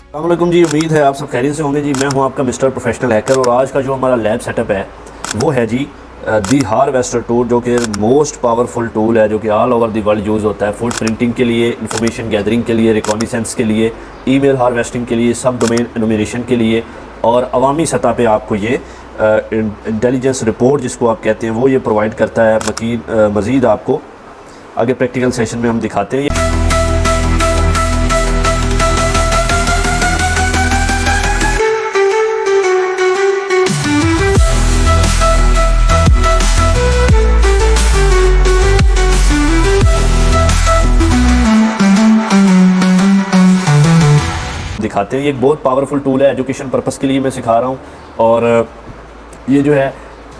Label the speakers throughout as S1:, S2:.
S1: अस्सलामुअलैकुम जी, उम्मीद है आप सब खैरियत से होंगे जी। मैं हूं आपका मिस्टर प्रोफेशनल हैकर और आज का जो हमारा लैब सेटअप है वो है जी दी हार्वेस्टर टूल, जो कि मोस्ट पावरफुल टूल है, जो कि all over the world use होता है फूड प्रिंटिंग के लिए, इंफॉर्मेशन गैदरिंग के लिए, रिकॉनिसेंस के लिए, ईमेल हार्वेस्टिंग के लिए, सब डोमेन एनुमरेशन के लिए और अवामी सतह पे आपको ये इंटेलिजेंस रिपोर्ट जिसको आप कहते हैं वो ये प्रोवाइड करता है। मज़ीद आपको आगे प्रैक्टिकल सेशन में हम दिखाते हैं। दिखाते हैं। ये एक बहुत पावरफुल टूल है, एजुकेशन पर्पस के लिए मैं सिखा रहा हूँ और ये जो है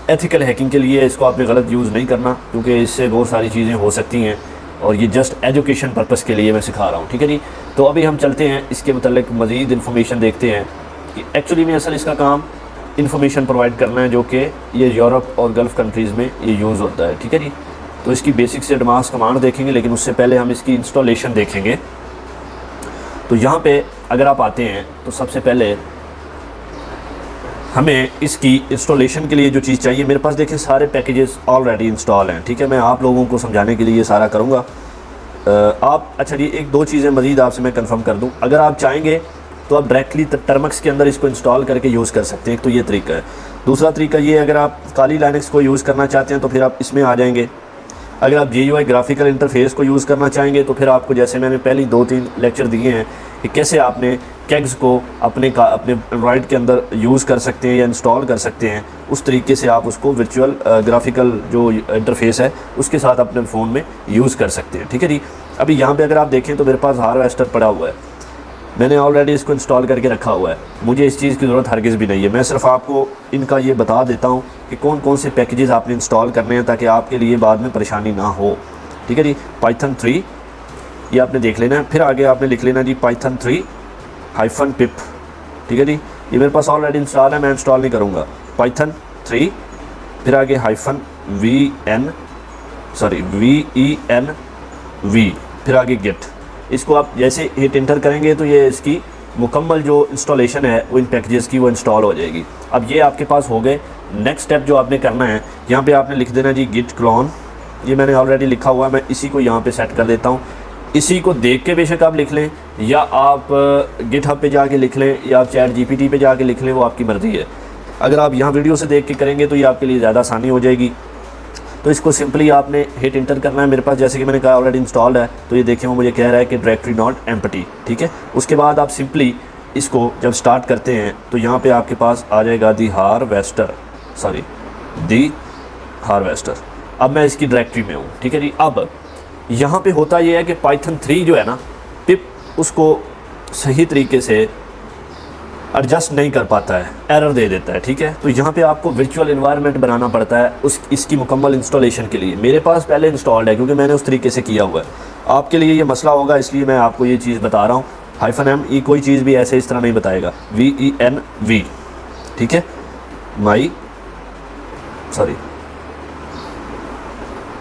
S1: एथिकल हैकिंग के लिए इसको आपने गलत यूज़ नहीं करना, क्योंकि इससे बहुत सारी चीज़ें हो सकती हैं और ये जस्ट एजुकेशन पर्पस के लिए मैं सिखा रहा हूँ। ठीक है जी। तो अभी हम चलते हैं, इसके मतलब मज़ीद इन्फॉर्मेशन देखते हैं कि एक्चुअली में असल इसका काम इन्फॉर्मेशन प्रोवाइड करना है, जो कि ये यूरोप और गल्फ़ कंट्रीज़ में ये यूज़ होता है। ठीक है जी। तो इसकी बेसिक से एडवांस कमांड देखेंगे, लेकिन उससे पहले हम इसकी इंस्टॉलेशन देखेंगे। तो यहाँ पे अगर आप आते हैं तो सबसे पहले हमें इसकी इंस्टॉलेशन के लिए जो चीज़ चाहिए, मेरे पास देखें सारे पैकेजेस ऑलरेडी इंस्टॉल हैं। ठीक है, मैं आप लोगों को समझाने के लिए ये सारा करूँगा। आप अच्छा जी, एक दो चीज़ें मज़ीद आपसे मैं कंफर्म कर दूँ। अगर आप चाहेंगे तो आप डायरेक्टली टर्मक्स के अंदर इसको इंस्टॉल करके यूज़ कर सकते हैं, एक तो ये तरीका है। दूसरा तरीका ये, अगर आप काली लाइनक्स को यूज़ करना चाहते हैं तो फिर आप इसमें आ जाएंगे। अगर आप GUI ग्राफिकल इंटरफेस को यूज़ करना चाहेंगे तो फिर आपको, जैसे मैंने पहले 2-3 लेक्चर दिए हैं कि कैसे आपने केग्स को अपने एंड्रॉयड के अंदर यूज़ कर सकते हैं या इंस्टॉल कर सकते हैं, उस तरीके से आप उसको वर्चुअल ग्राफिकल जो इंटरफेस है उसके साथ अपने फ़ोन में यूज़ कर सकते हैं। ठीक है जी। अभी यहाँ पे अगर आप देखें तो मेरे पास हार्वेस्टर पड़ा हुआ है, मैंने ऑलरेडी इसको इंस्टॉल करके रखा हुआ है। मुझे इस चीज़ की ज़रूरत हरगिज़ भी नहीं है। मैं सिर्फ आपको इनका ये बता देता हूँ कि कौन कौन से पैकेजेस आपने इंस्टॉल करने हैं, ताकि आपके लिए बाद में परेशानी ना हो। ठीक है जी। Python 3 ये आपने देख लेना है। फिर आगे आपने लिख लेना जी Python 3-pip। ठीक है जी। ये मेरे पास ऑलरेडी इंस्टॉल है, मैं इंस्टॉल नहीं करूँगा। Python 3 फिर आगे -VENV फिर आगे गेट। इसको आप जैसे हिट इंटर करेंगे तो ये इसकी मुकम्मल जो इंस्टॉलेशन है वो इन पैकेजेस की वो इंस्टॉल हो जाएगी। अब ये आपके पास हो गए। नेक्स्ट स्टेप जो आपने करना है, यहाँ पे आपने लिख देना जी git clone। ये मैंने ऑलरेडी लिखा हुआ है, मैं इसी को यहाँ पे सेट कर देता हूँ। इसी को देख के बेशक आप लिख लें, या आप GitHub पे जाके लिख लें, या आप ChatGPT पे जाके लिख लें, वो आपकी मर्ज़ी है। अगर आप यहाँ वीडियो से देख के करेंगे तो ये आपके लिए ज़्यादा आसानी हो जाएगी। तो इसको सिंपली आपने हिट इंटर करना है। मेरे पास जैसे कि मैंने कहा ऑलरेडी इंस्टॉल्ड है, तो ये देखें वो मुझे कह रहा है कि डायरेक्टरी नॉट एम्प्टी। ठीक है। उसके बाद आप सिंपली इसको जब स्टार्ट करते हैं तो यहाँ पे आपके पास आ जाएगा दी हार्वेस्टर। अब मैं इसकी डायरेक्टरी में हूँ। ठीक है जी। अब यहाँ पे होता ये है कि Python 3 जो है ना, पिप उसको सही तरीके से एडजस्ट नहीं कर पाता है, एरर दे देता है। ठीक है। तो यहाँ पे आपको वर्चुअल एनवायरनमेंट बनाना पड़ता है इसकी मुकम्मल इंस्टॉलेशन के लिए। मेरे पास पहले इंस्टॉल्ड है क्योंकि मैंने उस तरीके से किया हुआ है। आपके लिए ये मसला होगा, इसलिए मैं आपको ये चीज़ बता रहा हूँ। -M कोई चीज़ भी ऐसे इस तरह नहीं बताएगा, VENV। ठीक है।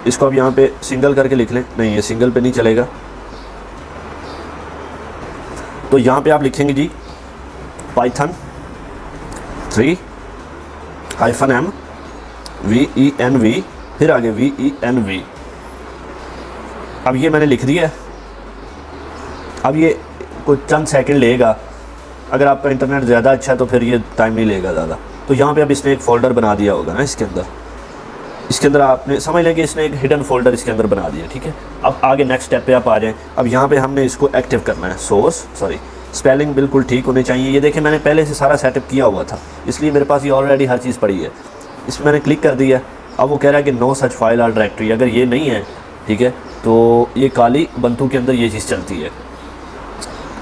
S1: इसको अब यहाँ पे सिंगल करके लिख लें। नहीं, ये सिंगल पे नहीं चलेगा। तो यहाँ पे आप लिखेंगे जी Python 3-M VENV फिर आगे VENV। अब ये मैंने लिख दिया है। अब ये कुछ चंद सेकंड लेगा। अगर आपका इंटरनेट ज़्यादा अच्छा है तो फिर ये टाइम नहीं लेगा ज़्यादा। तो यहाँ पे अब इसने एक फ़ोल्डर बना दिया होगा ना इसके अंदर आपने समझ लें कि इसने एक हिडन फोल्डर इसके अंदर बना दिया। ठीक है। अब आगे नेक्स्ट स्टेप पे आप आ जाएं। अब यहाँ पे हमने इसको एक्टिव करना है। स्पेलिंग बिल्कुल ठीक होने चाहिए। ये देखें मैंने पहले से सारा सेटअप किया हुआ था, इसलिए मेरे पास ये ऑलरेडी हर चीज़ पड़ी है। इसमें मैंने क्लिक कर दिया। अब वो कह रहा है कि नो सच फाइल और डायरेक्टरी। अगर ये नहीं है, ठीक है, तो ये काली बंतु के अंदर ये चीज़ चलती है।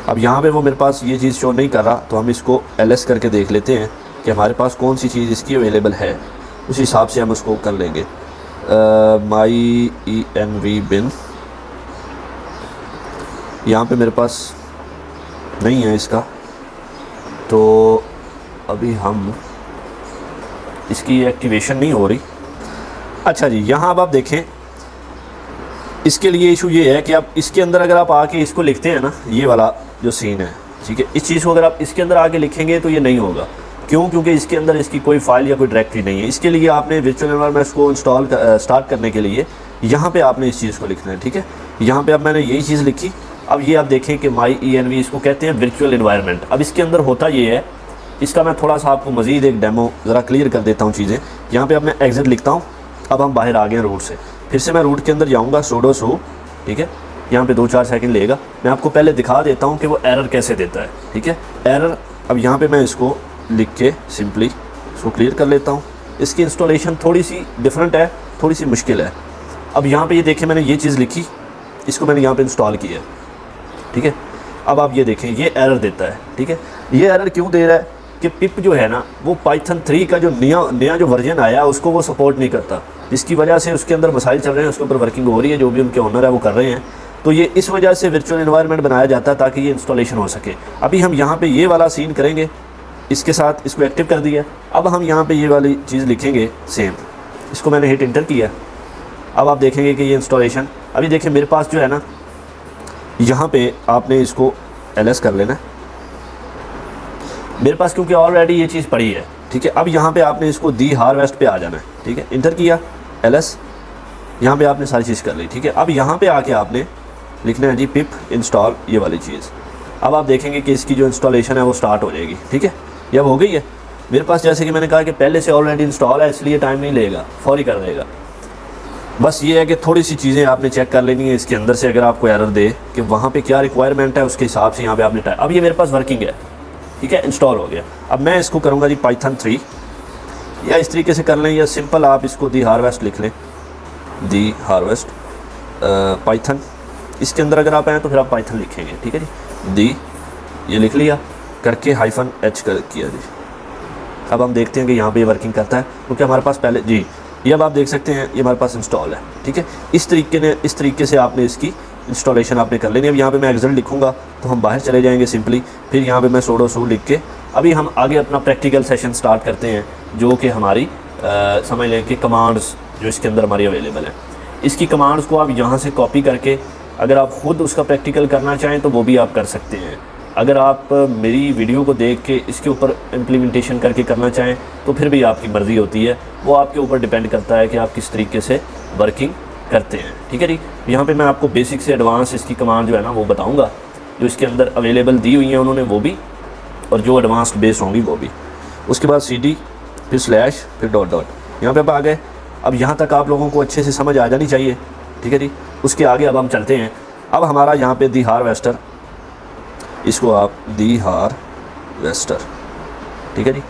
S1: अब यहाँ पे वो मेरे पास ये चीज़ शो नहीं कर रहा, तो हम इसको LS करके देख लेते हैं कि हमारे पास कौन सी चीज़ इसकी अवेलेबल है। उस हिसाब से हम उसको कर लेंगे। MyENV bin यहाँ पे मेरे पास नहीं है इसका, तो अभी हम इसकी एक्टिवेशन नहीं हो रही। अच्छा जी, यहाँ अब आप देखें इसके लिए इशू ये है कि आप इसके अंदर अगर आप आके इसको लिखते हैं ना, ये वाला जो सीन है ठीक है। इस चीज़ को अगर आप इसके अंदर आके लिखेंगे तो ये नहीं होगा। क्यों? क्योंकि इसके अंदर इसकी कोई फाइल या कोई डायरेक्टरी नहीं है। इसके लिए आपने वर्चुअल एनवायरनमेंट्स को इंस्टॉल स्टार्ट करने के लिए यहाँ पे आपने इस चीज़ को लिखना है, ठीक है। यहाँ पे अब मैंने यही चीज़ लिखी। अब ये आप देखें कि माई ENV इसको कहते हैं वर्चुअल एनवायरनमेंट। अब इसके अंदर होता ये है, इसका मैं थोड़ा सा आपको मज़ीद एक डेमो ज़रा क्लियर कर देता हूँ चीज़ें। यहाँ पे अब मैं एग्जिट लिखता हूँ। अब हम बाहर आ गए रूट से, फिर से मैं रूट के अंदर जाऊँगा sudo su, ठीक है। यहाँ पे 2-4 सेकंड लेगा। मैं आपको पहले दिखा देता हूँ कि वो एरर कैसे देता है, ठीक है। एरर, अब यहाँ पे मैं इसको लिख के सिंपली इसको क्लियर कर लेता हूँ। इसकी इंस्टॉलेशन थोड़ी सी डिफरेंट है, थोड़ी सी मुश्किल है। अब यहाँ पे ये देखें, मैंने ये चीज़ लिखी, इसको मैंने यहाँ पे इंस्टॉल किया, ठीक है। अब आप ये देखें, ये एरर देता है, ठीक है। ये एरर क्यों दे रहा है कि पिप जो है ना वो पाइथन 3 का जो नया जो वर्जन आया उसको वो सपोर्ट नहीं करता, जिसकी वजह से उसके अंदर मसाइल चल रहे हैं, उसके ऊपर वर्किंग हो रही है, जो भी उनके ओनर है वो कर रहे हैं। तो ये इस वजह से वर्चुअल एनवायरनमेंट बनाया जाता है ताकि ये इंस्टॉलेशन हो सके। अभी हम यहाँ पे ये वाला सीन करेंगे, इसके साथ इसको एक्टिव कर दिया। अब हम यहाँ पे ये वाली चीज़ लिखेंगे सेम, इसको मैंने हिट इंटर किया। अब आप देखेंगे कि ये इंस्टॉलेशन, अभी देखें मेरे पास जो है ना, यहाँ पे आपने इसको ls कर लेना है मेरे पास, क्योंकि ऑलरेडी ये चीज़ पड़ी है, ठीक है। अब यहाँ पे आपने इसको दी हार्वेस्ट पे आ जाना है, ठीक है। इंटर किया ls, यहाँ पे आपने सारी चीज़ कर ली, ठीक है। अब यहाँ पे आके आपने लिखना है जी पिप इंस्टॉल, ये वाली चीज़। अब आप देखेंगे कि इसकी जो इंस्टॉलेशन है वो स्टार्ट हो जाएगी, ठीक है। ये अब हो गई है मेरे पास, जैसे कि मैंने कहा कि पहले से ऑलरेडी इंस्टॉल है, इसलिए टाइम नहीं लेगा, फौरी कर देगा। बस ये है कि थोड़ी सी चीज़ें आपने चेक कर लेनी है इसके अंदर से, अगर आपको एरर दे कि वहाँ पे क्या रिक्वायरमेंट है उसके हिसाब से यहाँ पे आपने अब ये मेरे पास वर्किंग है, ठीक है, इंस्टॉल हो गया। अब मैं इसको करूँगा जी पाइथन 3, या इस तरीके से कर लें, या सिंपल आप इसको दी हार्वेस्ट लिख लें, दी हार्वेस्ट पाइथन। इसके अंदर अगर आप आएँ तो फिर आप पाइथन लिखेंगे, ठीक है जी। दी ये लिख लिया करके -h कर किया जी। अब हम देखते हैं कि यहाँ पे ये वर्किंग करता है, क्योंकि हमारे पास पहले जी ये अब आप देख सकते हैं ये हमारे पास इंस्टॉल है, ठीक है। इस तरीके से आपने इसकी इंस्टॉलेशन आपने कर लेनी है। अब यहाँ पे मैं एग्जिट लिखूँगा तो हम बाहर चले जाएंगे सिंपली, फिर यहाँ पे मैं sudo su लिख के अभी हम आगे अपना प्रैक्टिकल सेशन स्टार्ट करते हैं, जो कि हमारी समझ लें कि कमांड्स जो इसके अंदर हमारी अवेलेबल है। इसकी कमांड्स को आप यहाँ से कॉपी करके अगर आप ख़ुद उसका प्रैक्टिकल करना चाहें तो वो भी आप कर सकते हैं। अगर आप मेरी वीडियो को देख के इसके ऊपर इम्प्लीमेंटेशन करके करना चाहें तो फिर भी आपकी मर्ज़ी होती है, वो आपके ऊपर डिपेंड करता है कि आप किस तरीके से वर्किंग करते हैं, ठीक है जी। यहाँ पे मैं आपको बेसिक से एडवांस इसकी कमांड जो है ना वो बताऊँगा, जो इसके अंदर अवेलेबल दी हुई हैं उन्होंने वो भी, और जो एडवांस्ड बेस होंगी वो भी। उसके बाद CD, फिर स्लैश, फिर डॉट डॉट। यहाँ पे आप आ गए। अब यहाँ तक आप लोगों को अच्छे से समझ आ जानी चाहिए, ठीक है जी। उसके आगे अब हम चलते हैं। अब हमारा यहाँ पे दी हार्वेस्टर, इसको आप दी हार्वेस्टर, ठीक है जी।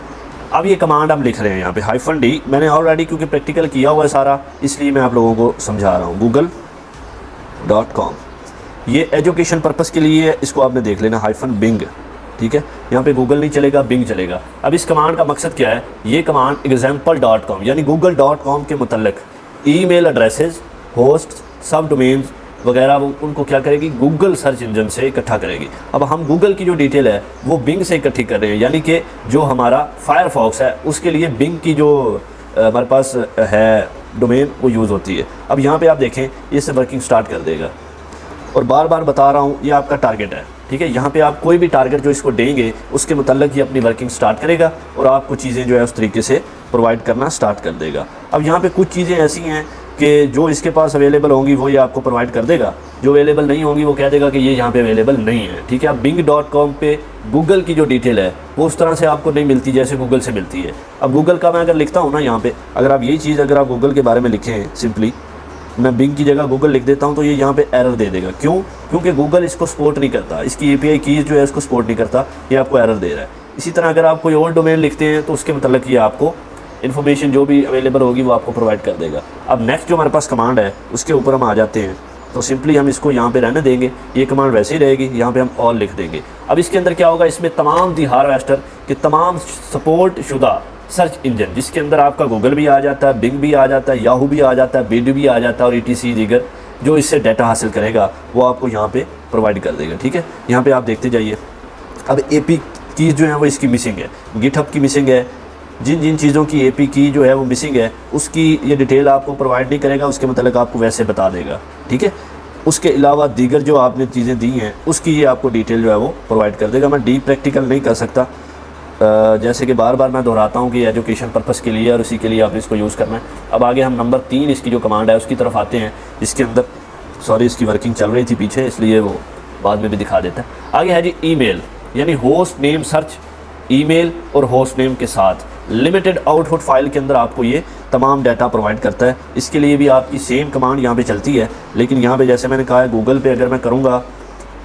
S1: अब ये कमांड हम लिख रहे हैं यहाँ पे -d। मैंने ऑलरेडी क्योंकि प्रैक्टिकल किया हुआ है सारा, इसलिए मैं आप लोगों को समझा रहा हूँ। google.com, ये एजुकेशन पर्पज़ के लिए है, इसको आपने देख लेना। -bing, ठीक है। यहाँ पे गूगल नहीं चलेगा, बिंग चलेगा। अब इस कमांड का मकसद क्या है? ये कमांड example.com यानी google.com के मुतल्लिक ईमेल एड्रेसेस, होस्ट, सब डोमेन्स वगैरह वो उनको क्या करेगी? गूगल सर्च इंजन से इकट्ठा करेगी। अब हम गूगल की जो डिटेल है वो बिंग से इकट्ठी कर रहे हैं, यानी कि जो हमारा फायरफॉक्स है उसके लिए बिंग की जो हमारे पास है डोमेन वो यूज़ होती है। अब यहाँ पे आप देखें इससे वर्किंग स्टार्ट कर देगा, और बार बार बता रहा हूँ ये आपका टारगेट है, ठीक है। यहाँ पे आप कोई भी टारगेट जो इसको देंगे उसके मुतल्लिक ये अपनी वर्किंग स्टार्ट करेगा और आपको चीज़ें जो है उस तरीके से प्रोवाइड करना स्टार्ट कर देगा। अब यहाँ पे कुछ चीज़ें ऐसी हैं कि जो इसके पास अवेलेबल होंगी वो ये आपको प्रोवाइड कर देगा, जो अवेलेबल नहीं होंगी वो कह देगा कि ये यहाँ पे अवेलेबल नहीं है, ठीक है। अब bing.com पे गूगल की जो डिटेल है वो उस तरह से आपको नहीं मिलती जैसे गूगल से मिलती है। अब गूगल का मैं अगर लिखता हूँ ना, यहाँ पे अगर आप यही चीज़ अगर आप गूगल के बारे में लिखें, सिंपली मैं बिंग की जगह गूगल लिख देता हूँ तो ये यहाँ पे एरर दे देगा। क्यों? क्योंकि गूगल इसको सपोर्ट नहीं करता, इसकी API कीज़ जो है इसको सपोर्ट नहीं करता, ये आपको एरर दे रहा है। इसी तरह अगर आप कोई और डोमेन लिखते हैं तो उसके मतलब ये आपको इन्फॉर्मेशन जो भी अवेलेबल होगी वो आपको प्रोवाइड कर देगा। अब नेक्स्ट जो हमारे पास कमांड है उसके ऊपर हम आ जाते हैं, तो सिंपली हम इसको यहाँ पे रहने देंगे, ये कमांड वैसे ही रहेगी, यहाँ पे हम ऑल लिख देंगे। अब इसके अंदर क्या होगा? इसमें तमाम दी हार्वेस्टर के तमाम सपोर्ट शुदा सर्च इंजन, जिसके अंदर आपका गूगल भी आ जाता है, बिंग भी आ जाता है, याहू भी आ जाता है, बिड भी आ जाता है, और ETC दीगर जो इससे डाटा हासिल करेगा वो आपको यहाँ पे प्रोवाइड कर देगा, ठीक है। यहाँ पे आप देखते जाइए। अब AP कीज़ जो है वो इसकी मिसिंग है, गिटहब की मिसिंग है, जिन जिन चीज़ों की AP की जो है वो मिसिंग है उसकी ये डिटेल आपको प्रोवाइड नहीं करेगा, उसके मतलब आपको वैसे बता देगा, ठीक है। उसके अलावा दीगर जो आपने चीज़ें दी हैं उसकी ये आपको डिटेल जो है वो प्रोवाइड कर देगा। मैं डीप प्रैक्टिकल नहीं कर सकता, जैसे कि बार बार मैं दोहराता हूँ कि एजुकेशन पर्पज़ के लिए और उसी के लिए आप इसको यूज़ करना है। अब आगे हम नंबर 3 इसकी जो कमांड है उसकी तरफ आते हैं, जिसके अंदर सॉरी इसकी वर्किंग चल रही थी पीछे, इसलिए वो बाद में भी दिखा देता है। आगे है जी ईमेल, यानी होस्ट नेम सर्च ईमेल और होस्ट नेम के साथ लिमिटेड आउटपुट फाइल के अंदर आपको ये तमाम डाटा प्रोवाइड करता है। इसके लिए भी आपकी सेम कमांड यहाँ पे चलती है, लेकिन यहाँ पे जैसे मैंने कहा है गूगल पे अगर मैं करूँगा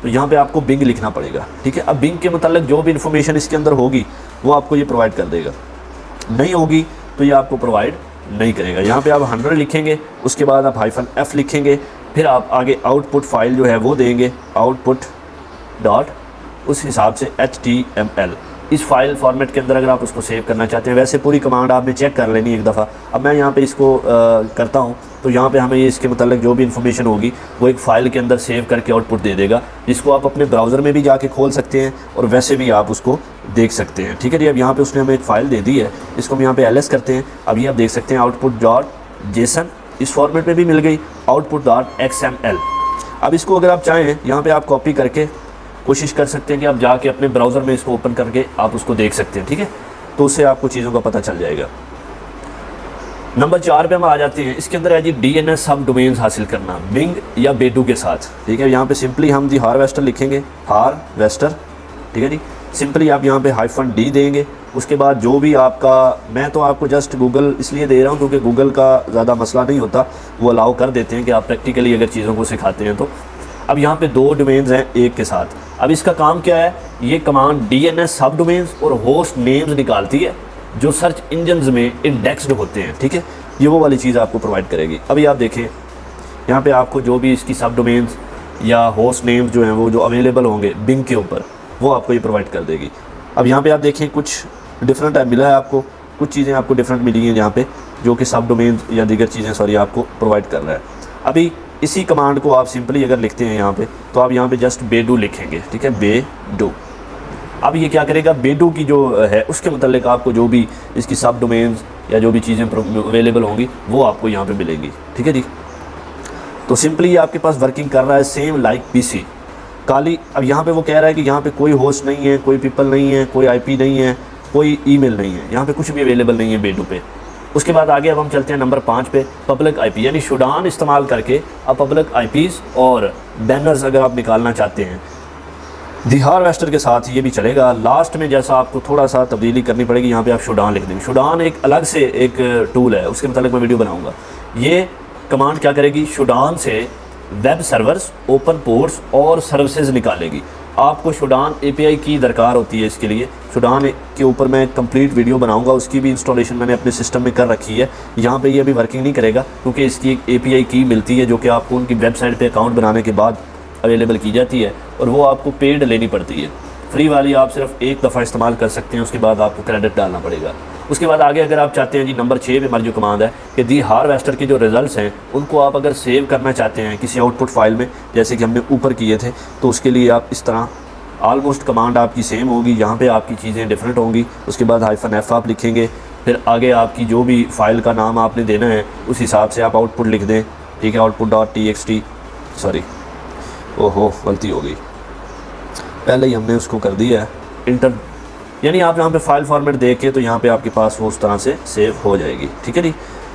S1: तो यहाँ पे आपको बिंग लिखना पड़ेगा, ठीक है। अब बिंग के मतलब जो भी इन्फॉर्मेशन इसके अंदर होगी वो आपको ये प्रोवाइड कर देगा, नहीं होगी तो ये आपको प्रोवाइड नहीं करेगा। यहाँ पे आप 100 लिखेंगे, उसके बाद आप -f लिखेंगे, फिर आप आगे आउटपुट फाइल जो है वो देंगे, आउटपुट डॉट उस हिसाब से HTML इस फाइल फॉर्मेट के अंदर अगर आप उसको सेव करना चाहते हैं। वैसे पूरी कमांड आपने चेक कर लेनी एक दफ़ा। अब मैं यहाँ पे इसको करता हूँ तो यहाँ पे हमें ये इसके मतलब जो भी इन्फॉर्मेशन होगी वो एक फ़ाइल के अंदर सेव करके आउटपुट दे देगा, जिसको आप अपने ब्राउज़र में भी जाके खोल सकते हैं और वैसे भी आप उसको देख सकते हैं, ठीक है जी। अब यहाँ पे उसने हमें एक फ़ाइल दे दी है, इसको हम यहाँ पे ls करते हैं। अब ये आप देख सकते हैं आउटपुट डॉट जेसन इस फॉर्मेट में भी मिल गई, आउटपुट डॉट XML। अब इसको अगर आप चाहें यहाँ पर आप कॉपी करके कोशिश कर सकते हैं कि आप जाके अपने ब्राउज़र में इसको ओपन करके आप उसको देख सकते हैं, ठीक है। तो उससे आपको चीज़ों का पता चल जाएगा। नंबर 4 पे हम आ जाते हैं। इसके अंदर है जी DNS सब डोमेन्स हासिल करना बिंग या बेडू के साथ, ठीक है। यहाँ पे सिंपली हम दी हार्वेस्टर लिखेंगे, हार्वेस्टर, ठीक है जी। सिंपली आप यहाँ पे -d देंगे, उसके बाद जो भी आपका, मैं तो आपको जस्ट गूगल इसलिए दे रहा हूँ क्योंकि गूगल का ज़्यादा मसला नहीं होता, वो अलाउ कर देते हैं कि आप प्रैक्टिकली अगर चीज़ों को सिखाते हैं तो। अब यहाँ पे 2 डोमेन्स हैं एक के साथ। अब इसका काम क्या है, ये कमांड DNS सब डोमेन्स और होस्ट नेम्स निकालती है जो सर्च इंजन्स में इंडेक्स्ड होते हैं, ठीक है। ये वो वाली चीज़ आपको प्रोवाइड करेगी। अभी आप देखें यहाँ पे आपको जो भी इसकी सब डोमेन्स या होस्ट नेम्स जो हैं वो जो अवेलेबल होंगे बिंग के ऊपर वो आपको ये प्रोवाइड कर देगी। अब यहाँ पे आप देखें कुछ डिफरेंट मिला है आपको, कुछ चीज़ें आपको डिफरेंट मिली हैं यहाँ पे जो कि सब डोमेन्स या दीगर चीज़ें सॉरी आपको प्रोवाइड कर रहा है। अभी इसी कमांड को आप सिंपली अगर लिखते हैं यहाँ पे तो आप यहाँ पे जस्ट बेडू लिखेंगे, ठीक है, बेडू। अब ये क्या करेगा, बेडू की जो है उसके मतलब आपको जो भी इसकी सब डोमेन्स या जो भी चीज़ें अवेलेबल होंगी वो आपको यहाँ पे मिलेंगी, ठीक है जी। तो सिंपली आपके पास वर्किंग कर रहा है सेम लाइक PC काली। अब यहाँ पे वो कह रहा है कि यहाँ पे कोई होस्ट नहीं है, कोई पीपल नहीं है, कोई IP नहीं है, कोई ईमेल नहीं है, यहाँ पे कुछ भी अवेलेबल नहीं है बेडू पे। उसके बाद आगे अब हम चलते हैं नंबर 5 पे, पब्लिक IP, यानी शुडान इस्तेमाल करके आप पब्लिक IPs और बैनर्स अगर आप निकालना चाहते हैं दी हार्वेस्टर के साथ ये भी चलेगा। लास्ट में जैसा आपको थोड़ा सा तब्दीली करनी पड़ेगी, यहाँ पे आप शुडान लिख देंगे। शुडान एक अलग से एक टूल है, उसके मतलब मैं वीडियो बनाऊँगा। ये कमांड क्या करेगी, शुडान से वेब सर्वर्स, ओपन पोर्ट्स और सर्विसेज निकालेगी। आपको शुडान API की दरकार होती है, इसके लिए शुडान के ऊपर मैं कंप्लीट वीडियो बनाऊंगा, उसकी भी इंस्टॉलेशन मैंने अपने सिस्टम में कर रखी है। यहाँ पे ये अभी वर्किंग नहीं करेगा क्योंकि इसकी एक API की मिलती है जो कि आपको उनकी वेबसाइट पे अकाउंट बनाने के बाद अवेलेबल की जाती है और वो आपको पेड लेनी पड़ती है। फ्री वाली आप सिर्फ एक दफ़ा इस्तेमाल कर सकते हैं, उसके बाद आपको क्रेडिट डालना पड़ेगा। उसके बाद आगे अगर आप चाहते हैं जी नंबर 6 पे हमारी जो कमांड है कि दी हार्वेस्टर के जो रिज़ल्ट्स हैं उनको आप अगर सेव करना चाहते हैं किसी आउटपुट फाइल में, जैसे कि हमने ऊपर किए थे, तो उसके लिए आप इस तरह ऑलमोस्ट कमांड आपकी सेम होगी, यहाँ पे आपकी चीज़ें डिफरेंट होंगी। उसके बाद -f आप लिखेंगे, फिर आगे आपकी जो भी फाइल का नाम आपने देना है उस हिसाब से आप आउटपुट लिख दें, ठीक है। आउटपुट डॉट txt, सॉरी ओहो गलती हो गई, पहले ही हमने उसको कर दिया है इंटर, यानी आप यहाँ पे फाइल फॉर्मेट देख के तो यहाँ पे आपके पास वो उस तरह से सेव हो जाएगी, ठीक है जी।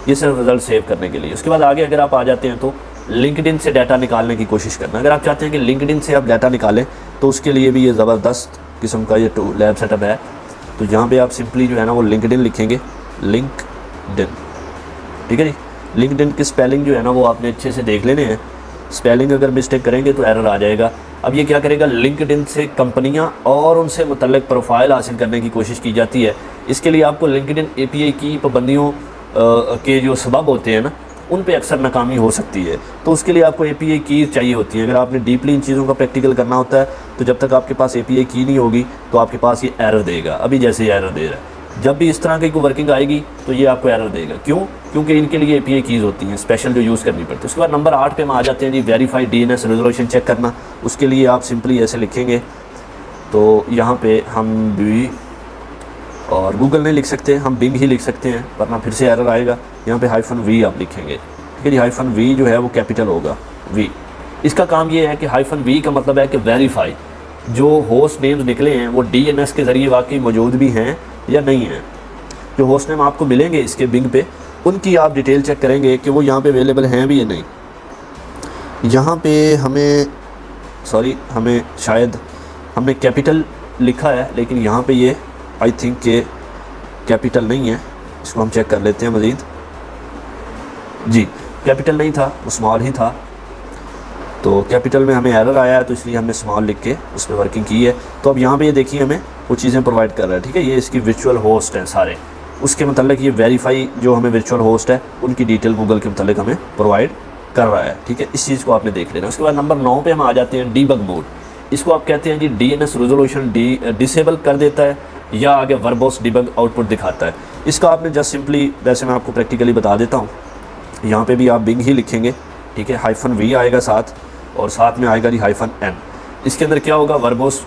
S1: ये सिर्फ रिज़ल्ट सेव करने के लिए। उसके बाद आगे अगर आप आ जाते हैं तो लिंक्डइन से डाटा निकालने की कोशिश करना। अगर आप चाहते हैं कि लिंक्डइन से आप डाटा निकालें तो उसके लिए भी ये ज़बरदस्त किस्म का ये लैब सेटअप है। तो यहाँ पे आप सिंपली जो है ना वो लिंक्डइन लिखेंगे, लिंक्डइन, ठीक है जी। लिंक्डइन की स्पेलिंग जो है ना वो आपने अच्छे से देख लेने हैं, स्पेलिंग अगर मिस्टेक करेंगे तो एरर आ जाएगा। अब ये क्या करेगा, लिंक्डइन से कंपनियां और उनसे मुतल्लिक प्रोफाइल हासिल करने की कोशिश की जाती है। इसके लिए आपको लिंक्डइन API की पाबंदियों के जो सबब होते हैं ना उन पे अक्सर नाकामी हो सकती है, तो उसके लिए आपको API की चाहिए होती है। अगर आपने डीपली इन चीज़ों का प्रैक्टिकल करना होता है तो जब तक आपके पास API की नहीं होगी तो आपके पास ये एरर देगा। अभी जैसे ये एरर दे रहा है, जब भी इस तरह की कोई वर्किंग आएगी तो ये आपको एरर देगा। क्यों? क्योंकि इनके लिए API कीज़ होती हैं स्पेशल जो यूज़ करनी पड़ती है। उसके बाद नंबर 8 पे हम आ जाते हैं जी, वेरीफाइड DNS रेजोल्यूशन चेक करना। उसके लिए आप सिंपली ऐसे लिखेंगे, तो यहाँ पे हम भी और गूगल नहीं लिख सकते, हम बिंग ही लिख सकते हैं वरना फिर से एरर आएगा। यहाँ पे -v आप लिखेंगे, ठीक है जी। -v जो है वो कैपिटल होगा, v, इसका काम ये है कि -v का मतलब है कि वेरीफाई जो होस्ट नेम्स निकले हैं वो DNS के ज़रिए वाकई मौजूद भी हैं या नहीं हैं। जो होस्ट नेम आपको मिलेंगे इसके बिंग पे, उनकी आप डिटेल चेक करेंगे कि वो यहाँ पे अवेलेबल हैं भी या नहीं। यहाँ पे हमें शायद हमने कैपिटल लिखा है, लेकिन यहाँ पे ये आई थिंक के कैपिटल नहीं है। इसको हम चेक कर लेते हैं मज़ीद। जी, कैपिटल नहीं था, वो स्मॉल ही था। तो कैपिटल में हमें एरर आया है, तो इसलिए हमने स्मॉल लिख के उस पर वर्किंग की है। तो अब यहाँ पे ये देखिए हमें वो चीज़ें प्रोवाइड कर रहा है, ठीक है। ये इसकी वर्चुअल होस्ट हैं सारे, उसके मतलब ये वेरीफाई जो हमें वर्चुअल होस्ट है उनकी डिटेल गूगल के मतलब हमें प्रोवाइड कर रहा है, ठीक है। इस चीज़ को आपने देख लेना। उसके बाद नंबर 9 पे हम आ जाते हैं डीबग मोड। इसको आप कहते हैं जी DNS रेजोल्यूशन डिसेबल कर देता है या आगे वर्बोस डिबग आउटपुट दिखाता है। इसका आपने जस्ट सिंपली, वैसे मैं आपको प्रैक्टिकली बता देता हूँ, यहाँ पे भी आप बिंग ही लिखेंगे, ठीक है। -v आएगा साथ, और साथ में आएगा जी -n। इसके अंदर क्या होगा, वर्बोस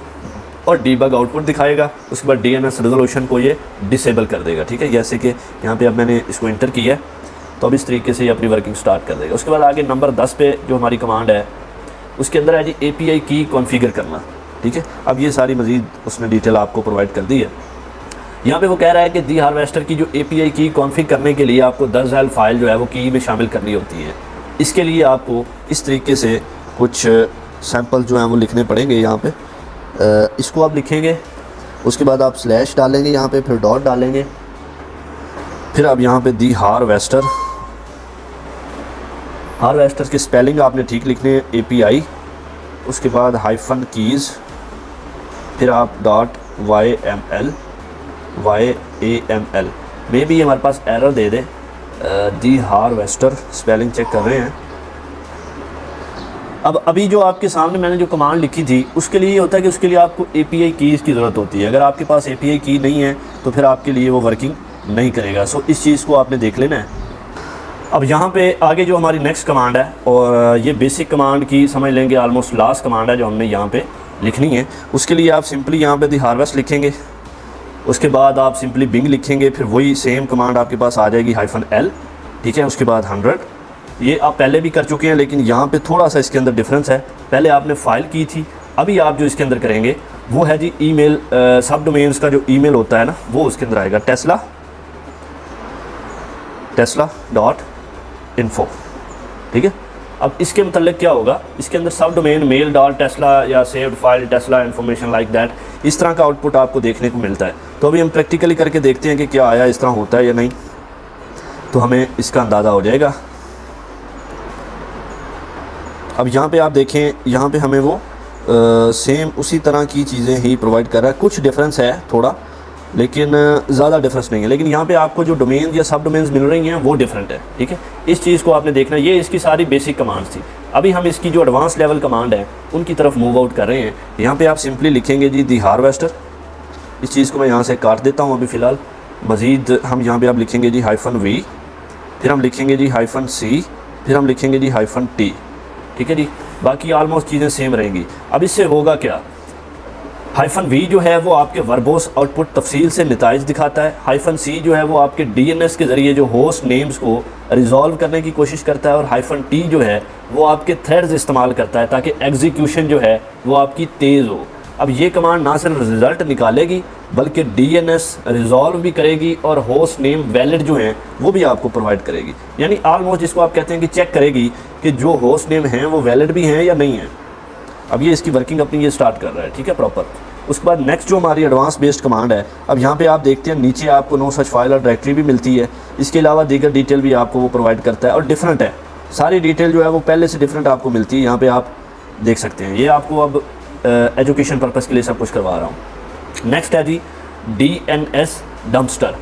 S1: और डीबग आउटपुट दिखाएगा। उसके बाद DNS रेजोल्यूशन को ये डिसेबल कर देगा, ठीक है। जैसे कि यहाँ पे अब मैंने इसको इंटर किया है, तो अब इस तरीके से ये अपनी वर्किंग स्टार्ट कर देगा। उसके बाद आगे नंबर 10 पे जो हमारी कमांड है उसके अंदर है जी API की कॉन्फ़िगर करना, ठीक है। अब ये सारी मज़ीद उसने डिटेल आपको प्रोवाइड कर दी है। यहाँ पे वो कह रहा है कि दी हार्वेस्टर की जो API की कॉन्फ़िग करने के लिए आपको 10,000 फाइल जो है वो की में शामिल करनी होती है। इसके लिए आपको इस तरीके से कुछ सैम्पल जो हैं वो लिखने पड़ेंगे। यहाँ पे इसको आप लिखेंगे, उसके बाद आप स्लैश डालेंगे यहाँ पे, फिर डॉट डालेंगे, फिर आप यहाँ पे दी हार्वेस्टर की स्पेलिंग आपने ठीक लिखनी है, API, उसके बाद -कीज़, फिर आप .yml में भी हमारे पास एरर दे दे, दी हार्वेस्टर स्पेलिंग चेक कर रहे हैं। अब अभी जो आपके सामने मैंने जो कमांड लिखी थी उसके लिए ये होता है कि उसके लिए आपको API कीज़ की ज़रूरत होती है। अगर आपके पास API की नहीं है तो फिर आपके लिए वो वर्किंग नहीं करेगा। सो इस चीज़ को आपने देख लेना है। अब यहाँ पे आगे जो हमारी नेक्स्ट कमांड है, और ये बेसिक कमांड की समझ लेंगे ऑलमोस्ट लास्ट कमांड है जो हमने यहाँ पे लिखनी है। उसके लिए आप सिंपली यहाँ पे दी हार्वेस्ट लिखेंगे, उसके बाद आप सिंपली बिंग लिखेंगे, फिर वही सेम कमांड आपके पास आ जाएगी -l, ठीक है। उसके बाद 100, ये आप पहले भी कर चुके हैं, लेकिन यहाँ पे थोड़ा सा इसके अंदर डिफरेंस है। पहले आपने फ़ाइल की थी, अभी आप जो इसके अंदर करेंगे वो है जी ईमेल, सब डोमेन्स का जो ईमेल होता है ना, वो उसके अंदर आएगा tesla.info, ठीक है। अब इसके मतलब क्या होगा, इसके अंदर सब डोमेन mail.tesla या saved file Tesla information like that, इस तरह का आउटपुट आपको देखने को मिलता है। तो अभी हम प्रैक्टिकली करके देखते हैं कि क्या आया, इस तरह होता है या नहीं, तो हमें इसका अंदाज़ा हो जाएगा। अब यहाँ पे आप देखें, यहाँ पे हमें वो सेम उसी तरह की चीज़ें ही प्रोवाइड कर रहा है। कुछ डिफरेंस है थोड़ा, लेकिन ज़्यादा डिफरेंस नहीं है। लेकिन यहाँ पे आपको जो डोमेन या सब डोमेन्स मिल रही हैं वो डिफरेंट है, ठीक है। इस चीज़ को आपने देखना। ये इसकी सारी बेसिक कमांड्स थी। अभी हम इसकी जो एडवांस लेवल कमांड है उनकी तरफ मूव आउट कर रहे हैं। यहाँ पर आप सिंपली लिखेंगे जी दी हार्वेस्टर। इस चीज़ को मैं यहाँ से काट देता हूँ अभी फ़िलहाल। मज़ीद हम यहाँ पर आप लिखेंगे जी -v, फिर हम लिखेंगे जी -c, फिर हम लिखेंगे जी -t, ठीक है जी। बाकी ऑलमोस्ट चीज़ें सेम रहेंगी। अब इससे होगा क्या, -v जो है वो आपके वर्बोस आउटपुट तफसील से नताइज दिखाता है। -c जो है वो आपके DNS के ज़रिए जो होस्ट नेम्स को रिजॉल्व करने की कोशिश करता है, और -t जो है वो आपके थ्रेड्स इस्तेमाल करता है ताकि एग्जीक्यूशन जो है वो आपकी तेज़ हो। अब ये कमांड ना सिर्फ रिज़ल्ट निकालेगी बल्कि DNS रिजॉल्व भी करेगी, और होस्ट नेम वैलिड जो हैं वो भी आपको प्रोवाइड करेगी। यानी ऑलमोस्ट जिसको आप कहते हैं कि चेक करेगी कि जो होस्ट नेम हैं वो वैलिड भी हैं या नहीं हैं। अब ये इसकी वर्किंग अपनी ये स्टार्ट कर रहा है, ठीक है, प्रॉपर। उसके बाद नेक्स्ट जो हमारी एडवांस बेस्ड कमांड है, अब यहाँ पे आप देखते हैं नीचे आपको नो सच फाइल और डायरेक्टरी भी मिलती है। इसके अलावा दीगर डिटेल भी आपको वो प्रोवाइड करता है, और डिफरेंट है सारी डिटेल जो है वो पहले से डिफरेंट आपको मिलती है। यहाँ पे आप देख सकते हैं। ये आपको अब एजुकेशन पर्पज़ के लिए सब कुछ करवा रहा हूँ। नेक्स्ट है जी DNS डम्पस्टर।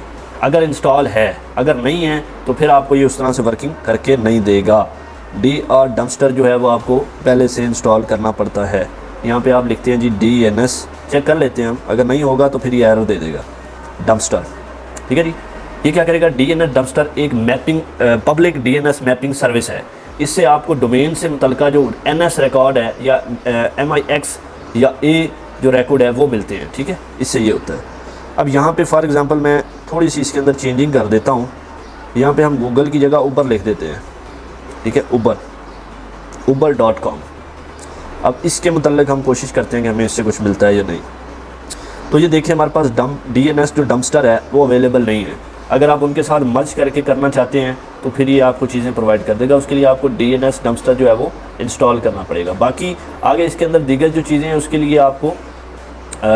S1: अगर इंस्टॉल है, अगर नहीं है तो फिर आपको ये उस तरह से वर्किंग करके नहीं देगा। DR डम्पस्टर जो है वो आपको पहले से इंस्टॉल करना पड़ता है। यहाँ पे आप लिखते हैं जी DNS, चेक कर लेते हैं हम, अगर नहीं होगा तो फिर ये एरर दे देगा डम्पस्टर, ठीक है जी। ये क्या करेगा, DNS डम्पस्टर एक mapping public DNS mapping service है। इससे आपको डोमेन से मुतल्लिका जो NS रिकॉर्ड है या MIX या A जो रिकॉर्ड है वो मिलते हैं, ठीक है। इससे ये होता है। अब यहाँ पे फॉर एग्जांपल मैं थोड़ी सी इसके अंदर चेंजिंग कर देता हूँ। यहाँ पे हम गूगल की जगह उबर लिख देते हैं, ठीक है, uber.com, अब इसके मतलब हम कोशिश करते हैं कि हमें इससे कुछ मिलता है या नहीं। तो ये देखिए हमारे पास DNS जो डम्पस्टर है वो अवेलेबल नहीं है। अगर आप उनके साथ मर्ज करके करना चाहते हैं तो फिर ये आपको चीज़ें प्रोवाइड कर देगा। उसके लिए आपको DNS डम्पस्टर जो है वो इंस्टॉल करना पड़ेगा। बाकी आगे इसके अंदर दीगर जो चीज़ें हैं उसके लिए आपको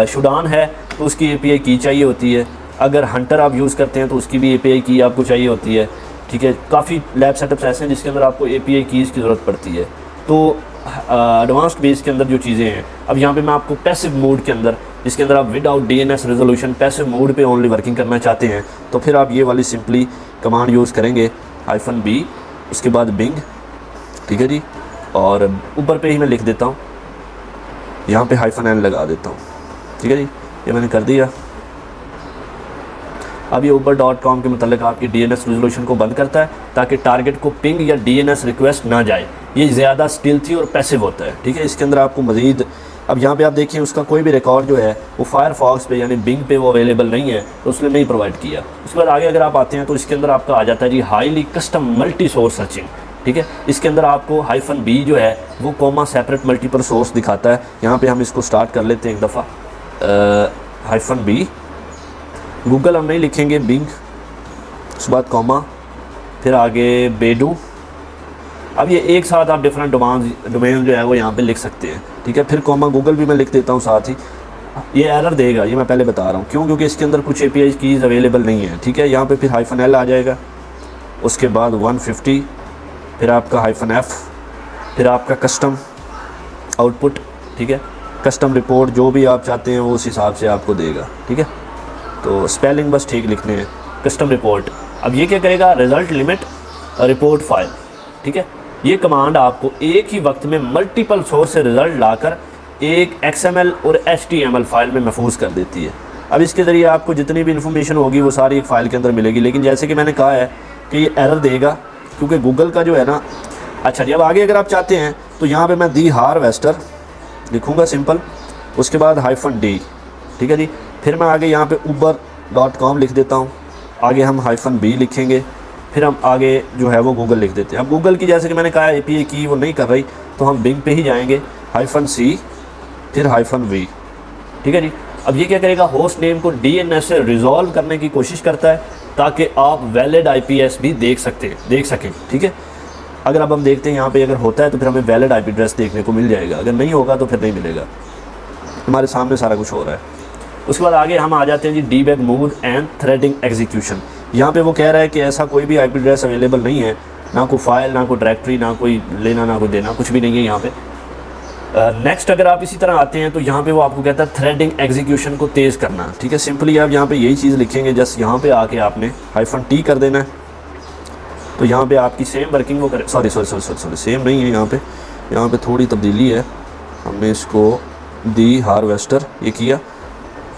S1: शुडान है तो उसकी API की चाहिए होती है। अगर हंटर आप यूज़ करते हैं तो उसकी भी API की आपको चाहिए होती है। ठीक है, काफ़ी लैब सेटअप्स ऐसे हैं जिसके अंदर आपको API कीज़ की ज़रूरत पड़ती है। तो एडवांस्ड बेस के अंदर जो चीज़ें हैं, अब यहाँ पे मैं आपको पैसिव मोड के अंदर, जिसके अंदर आप without DNS resolution passive mode पे ओनली वर्किंग करना चाहते हैं, तो फिर आप ये वाली सिंपली कमांड यूज़ करेंगे -b, उसके बाद बिंग। ठीक है जी, और ऊपर पे ही मैं लिख देता हूँ, यहाँ पे -n लगा देता हूँ। ठीक है जी, ये मैंने कर दिया। अब ये uber.com के मतलब आपकी DNS रेजोल्यूशन को बंद करता है ताकि टारगेट को पिंग या DNS रिक्वेस्ट ना जाए। ये ज़्यादा स्टिल्थी और पैसिव होता है। ठीक है, इसके अंदर आपको मज़ीद, अब यहाँ पे आप देखिए उसका कोई भी रिकॉर्ड जो है वो फायरफॉक्स पे यानी बिंग पे वो अवेलेबल नहीं है, तो उसने नहीं प्रोवाइड किया। उसके बाद आगे अगर आप आते हैं तो इसके अंदर आपका आ जाता है जी highly custom multi source searching. ठीक है, इसके अंदर आपको -b जो है वो कॉमा सेपरेट मल्टीपल सोर्स दिखाता है। यहाँ पे हम इसको स्टार्ट कर लेते हैं एक दफ़ा। -b गूगल हम नहीं लिखेंगे, बिंग, उसके बाद कॉमा, फिर आगे बेडू। अब ये एक साथ आप डिफरेंट डोमेन जो है वो यहाँ पे लिख सकते हैं। ठीक है, फिर कॉमा गूगल भी मैं लिख देता हूँ साथ ही। ये एरर देगा, ये मैं पहले बता रहा हूँ क्यों, क्योंकि इसके अंदर कुछ API कीज़ अवेलेबल नहीं है। ठीक है, यहाँ पे फिर -l आ जाएगा, उसके बाद 150, फिर आपका -f, फिर आपका कस्टम आउटपुट। ठीक है, कस्टम रिपोर्ट जो भी आप चाहते हैं वो उस हिसाब से आपको देगा। ठीक है, तो स्पेलिंग बस ठीक लिखने हैं, कस्टम रिपोर्ट। अब ये क्या करेगा, रिज़ल्ट लिमिट रिपोर्ट फाइल। ठीक है, ये कमांड आपको एक ही वक्त में मल्टीपल सोर्स से रिज़ल्ट लाकर एक XML और HTML फाइल में महफूज कर देती है। अब इसके ज़रिए आपको जितनी भी इन्फॉर्मेशन होगी वो सारी एक फ़ाइल के अंदर मिलेगी। लेकिन जैसे कि मैंने कहा है कि ये एरर देगा क्योंकि गूगल का जो है ना। अच्छा जी, अब आगे अगर आप चाहते हैं तो यहाँ पर मैं दी हार्वेस्टर लिखूँगा सिंपल, उसके बाद -d। ठीक है जी, फिर मैं आगे यहाँ पे uber.com लिख देता हूँ, आगे हम -b लिखेंगे, फिर हम आगे जो है वो गूगल लिख देते हैं। अब गूगल की जैसे कि मैंने कहा API की वो नहीं कर रही, तो हम बिंग पे ही जाएंगे, -c, फिर -v। ठीक है जी, अब ये क्या करेगा, होस्ट नेम को DNS से रिजॉल्व करने की कोशिश करता है ताकि आप वैलिड IPS भी देख सकें। ठीक है, अगर अब हम देखते हैं यहाँ पे अगर होता है तो फिर हमें वैलिड IP एड्रेस देखने को मिल जाएगा, अगर नहीं होगा तो फिर नहीं मिलेगा। हमारे सामने सारा कुछ हो रहा है। उसके बाद आगे हम आ जाते हैं जी debug mode and threading execution. यहाँ पे वो कह रहा है कि ऐसा कोई भी IP एड्रेस अवेलेबल नहीं है, ना कोई फाइल, ना कोई डायरेक्टरी, ना कोई लेना ना कोई देना, कुछ भी नहीं है यहाँ पे। नेक्स्ट अगर आप इसी तरह आते हैं तो यहाँ पे वो आपको कहता है थ्रेडिंग एग्जीक्यूशन को तेज़ करना। ठीक है, सिंपली आप यहाँ पे यही चीज़ लिखेंगे, जस्ट यहाँ पे आके आपने -t कर देना है, तो यहाँ पे आपकी सेम वर्किंग वो करे। सॉरी सेम नहीं है, यहाँ पे थोड़ी तब्दीली है। हमने इसको दी हार्वेस्टर ये किया,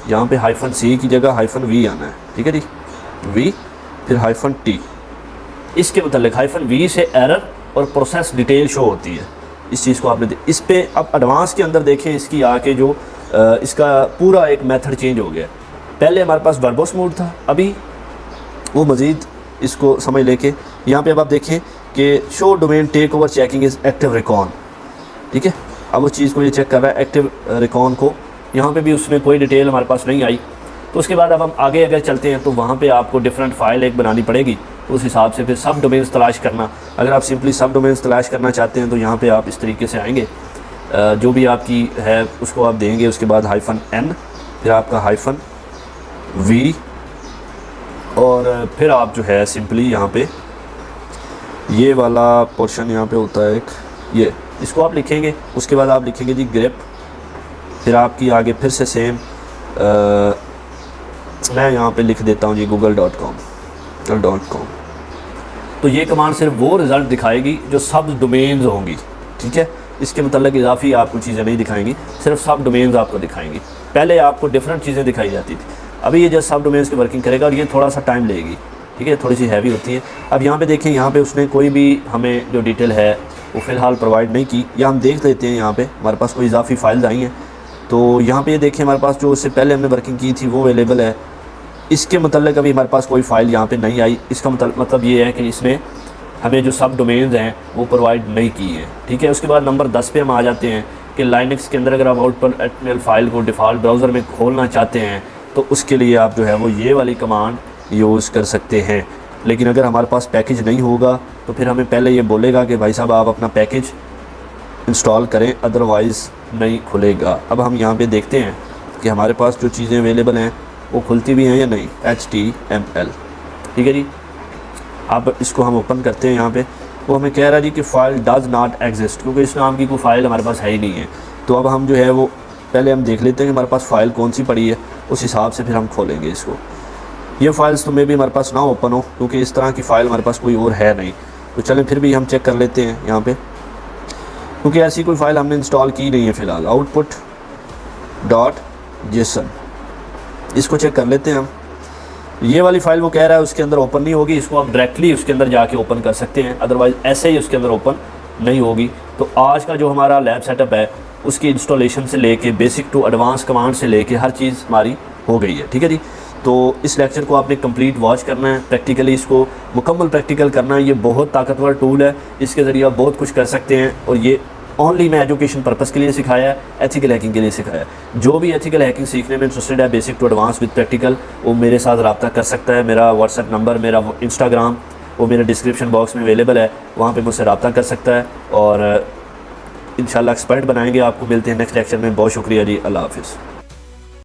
S1: यहाँ पे -c की जगह -v आना है। ठीक है जी, v फिर -t। इसके मतलब -v से एरर और प्रोसेस डिटेल शो होती है। इस चीज़ को आपने इस पे अब एडवांस के अंदर देखें, इसकी आके जो इसका पूरा एक मेथड चेंज हो गया। पहले हमारे पास वर्बोस मोड था, अभी वो मज़ीद इसको समझ लेके यहाँ पे अब आप देखें कि show domain take over checking is active recon. ठीक है, अब उस चीज़ को ये चेक कर रहा है एक्टिव रिकॉन को। यहाँ पे भी उसमें कोई डिटेल हमारे पास नहीं आई। तो उसके बाद अब हम आगे अगर चलते हैं तो वहाँ पे आपको डिफरेंट फ़ाइल एक बनानी पड़ेगी, तो उस हिसाब से फिर सब डोमेन्स तलाश करना। अगर आप सिंपली सब डोमेन्स तलाश करना चाहते हैं तो यहाँ पे आप इस तरीके से आएंगे, जो भी आपकी है उसको आप देंगे, उसके बाद -n, फिर आपका -v, और फिर आप जो है सिंपली यहाँ पे ये वाला पोर्शन यहाँ पे होता है एक, ये इसको आप लिखेंगे। उसके बाद आप लिखेंगे जी ग्रेप, फिर आपकी आगे फिर से सेम मैं यहाँ पे लिख देता हूँ जी google.com। तो ये कमांड सिर्फ वो रिज़ल्ट दिखाएगी जो सब डोमेन्स होंगी। ठीक है, इसके मतलब इजाफी आपको चीज़ें नहीं दिखाएंगी, सिर्फ सब डोमेन्स आपको दिखाएंगी। पहले आपको डिफरेंट चीज़ें दिखाई जाती थी, अभी ये जस्ट सब डोमेन्स की वर्किंग करेगा और ये थोड़ा सा टाइम लेगी। ठीक है, थोड़ी सी हैवी होती है। अब यहाँ पे देखें, यहाँ पे उसने कोई भी हमें जो डिटेल है वो फ़िलहाल प्रोवाइड नहीं की, या हम देख लेते हैं यहाँ पे हमारे पास कोई इजाफी फाइल्स आई हैं। तो यहाँ पे देखें हमारे पास जो उससे पहले हमने वर्किंग की थी वो अवेलेबल है। इसके मतलब अभी हमारे पास कोई फ़ाइल यहाँ पे नहीं आई। इसका मतलब ये है कि इसने हमें जो सब डोमेन्स हैं वो प्रोवाइड नहीं की हैं। ठीक है, उसके बाद नंबर 10 पे हम आ जाते हैं। कि लाइनक्स के अंदर अगर आप आउटपुट फाइल को डिफ़ॉल्ट ब्राउज़र में खोलना चाहते हैं तो उसके लिए आप जो है वो ये वाली कमांड यूज़ कर सकते हैं। लेकिन अगर हमारे पास पैकेज नहीं होगा तो फिर हमें पहले ये बोलेगा कि भाई साहब आप अपना पैकेज इंस्टॉल करें, अदरवाइज़ नहीं खुलेगा। अब हम यहाँ पे देखते हैं कि हमारे पास जो चीज़ें अवेलेबल हैं वो खुलती भी हैं या नहीं। HTML, ठीक है जी। अब इसको हम ओपन करते हैं। यहाँ पे वो हमें कह रहा है जी कि फ़ाइल डज़ नॉट एग्जिस्ट, क्योंकि इस नाम की कोई फ़ाइल हमारे पास है ही नहीं है। तो अब हम जो है वो पहले हम देख लेते हैं कि हमारे पास फ़ाइल कौन सी पड़ी है, उस हिसाब से फिर हम खोलेंगे इसको। ये फ़ाइल्स तो मे भी हमारे पास ना ओपन हो, क्योंकि इस तरह की फ़ाइल हमारे पास कोई और है नहीं। तो चलें फिर भी हम चेक कर लेते हैं यहाँ पे, क्योंकि ऐसी कोई फ़ाइल हमने इंस्टॉल की नहीं है फ़िलहाल। output.json, इसको चेक कर लेते हैं हम। ये वाली फ़ाइल वो कह रहा है उसके अंदर ओपन नहीं होगी, इसको आप डायरेक्टली उसके अंदर जाके ओपन कर सकते हैं, अदरवाइज़ ऐसे ही उसके अंदर ओपन नहीं होगी। तो आज का जो हमारा लैब सेटअप है उसकी इंस्टॉलेशन से लेके बेसिक टू एडवांस कमांड से लेके हर चीज़ हमारी हो गई है, ठीक है जी। तो इस लेक्चर को आपने कंप्लीट वॉच करना है, प्रैक्टिकली इसको मुकम्मल प्रैक्टिकल करना है। ये बहुत ताकतवर टूल है, इसके ज़रिए आप बहुत कुछ कर सकते हैं। और ये ओनली मैं एजुकेशन पर्पज़ के लिए सिखाया है, एथिकल हैकिंग के लिए सिखाया है। जो भी एथिकल हैकिंग सीखने में इंटरेस्टेड है, basic to advance with practical, वो मेरे साथ रब्ता कर सकता है। मेरा व्हाट्सएप नंबर, मेरा इंस्टाग्राम वो मेरे डिस्क्रिप्शन बॉक्स में अवेलेबल है, वहाँ पे मुझसे रब्ता कर सकता है और इंशाल्लाह एक्सपर्ट बनाएंगे आपको। मिलते हैं नेक्स्ट लेक्चर में। बहुत शुक्रिया जी, अल्लाह हाफ़िज़।